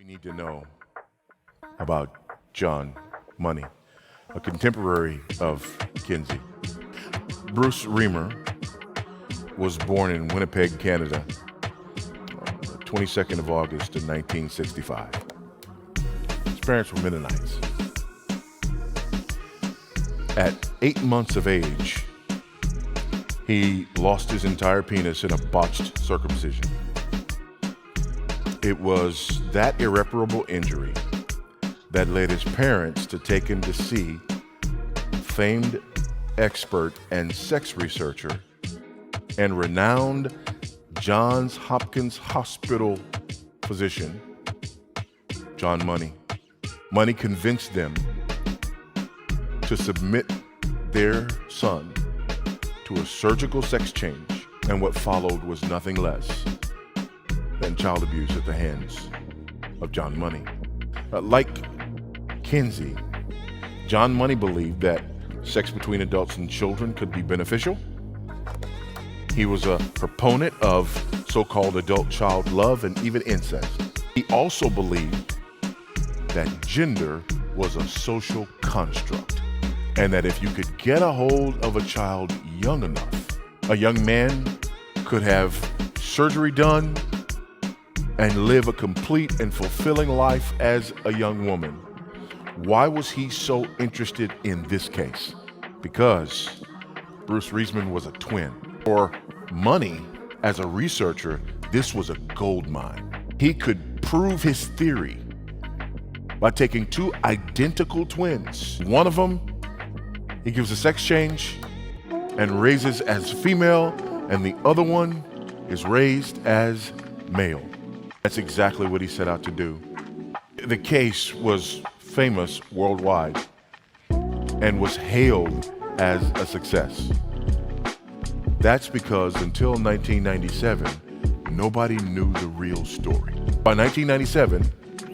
Need to know about John Money, a contemporary of Kinsey. Bruce Reamer was born in Winnipeg, Canada, 22nd of August in 1965. His parents were Mennonites. At 8 months of age, he lost his entire penis in a botched circumcision. It was that irreparable injury that led his parents to take him to see famed expert and sex researcher and renowned Johns Hopkins Hospital physician, John Money. Money convinced them to submit their son to a surgical sex change, and what followed was nothing less than child abuse at the hands of John Money. Like Kinsey, John Money believed that sex between adults and children could be beneficial. He was a proponent of so-called adult-child love and even incest. He also believed that gender was a social construct, and that if you could get a hold of a child young enough, a young man could have surgery done and live a complete and fulfilling life as a young woman. Why was he so interested in this case? Because Bruce Reisman was a twin. For Money, as a researcher, this was a gold mine. He could prove his theory by taking two identical twins. One of them, he gives a sex change and raises as female, and the other one is raised as male. That's exactly what he set out to do. The case was famous worldwide and was hailed as a success. That's because until 1997, nobody knew the real story. By 1997,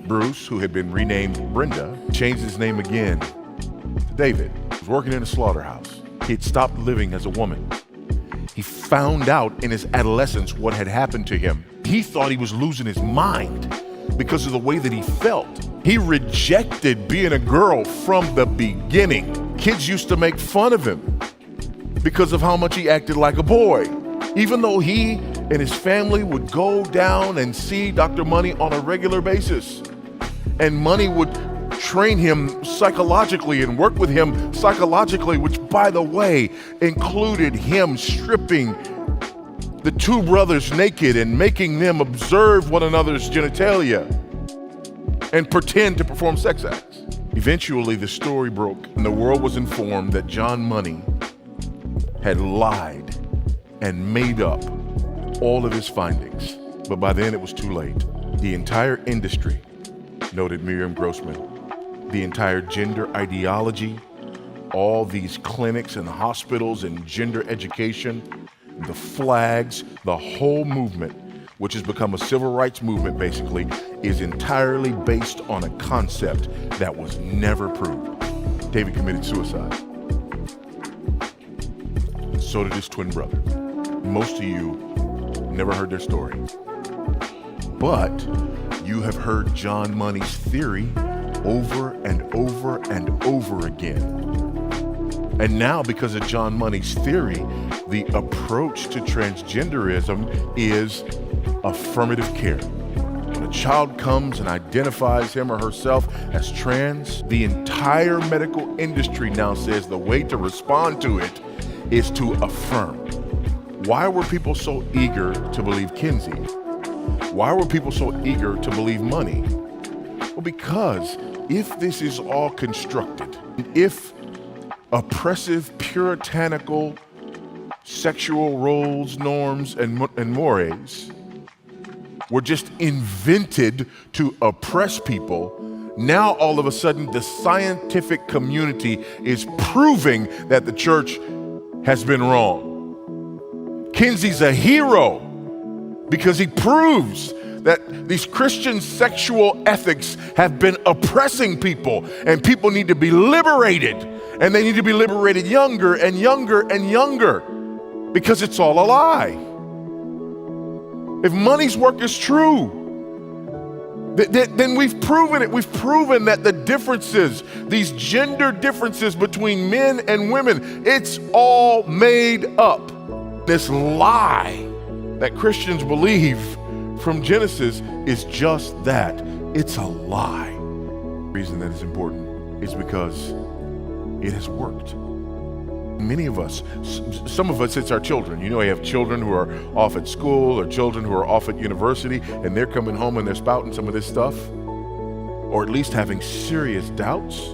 Bruce, who had been renamed Brenda, changed his name again to David. He was working in a slaughterhouse. He had stopped living as a woman. He found out in his adolescence what had happened to him. He thought he was losing his mind because of the way that he felt. He rejected being a girl from the beginning. Kids used to make fun of him because of how much he acted like a boy. Even though he and his family would go down and see Dr. Money on a regular basis. And Money would train him psychologically and work with him psychologically, which, by the way, included him stripping the two brothers naked and making them observe one another's genitalia and pretend to perform sex acts. Eventually, the story broke, and the world was informed that John Money had lied and made up all of his findings. But by then, it was too late. The entire industry, noted Miriam Grossman, the entire gender ideology, all these clinics and hospitals and gender education, the flags, the whole movement, which has become a civil rights movement basically, is entirely based on a concept that was never proved. David committed suicide. So did his twin brother. Most of you never heard their story. But you have heard John Money's theory over and over and over again. And now, because of John Money's theory, the approach to transgenderism is affirmative care. When a child comes and identifies him or herself as trans, the entire medical industry now says the way to respond to it is to affirm. Why were people so eager to believe Kinsey? Why were people so eager to believe Money? Well, because if this is all constructed, if oppressive, puritanical, sexual roles, norms, and mores were just invented to oppress people, now all of a sudden the scientific community is proving that the church has been wrong. Kinsey's a hero because he proves that these Christian sexual ethics have been oppressing people, and people need to be liberated, and they need to be liberated younger and younger and younger, because it's all a lie. If Money's work is true, then we've proven it. We've proven that the differences, these gender differences between men and women, it's all made up. This lie that Christians believe from Genesis is just that. It's a lie. The reason that is important is because it has worked. Many of us, some of us, it's our children. You know, we have children who are off at school or children who are off at university, and they're coming home and they're spouting some of this stuff, or at least having serious doubts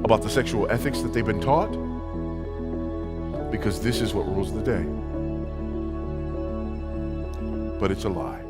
about the sexual ethics that they've been taught, because this is what rules the day. But it's a lie.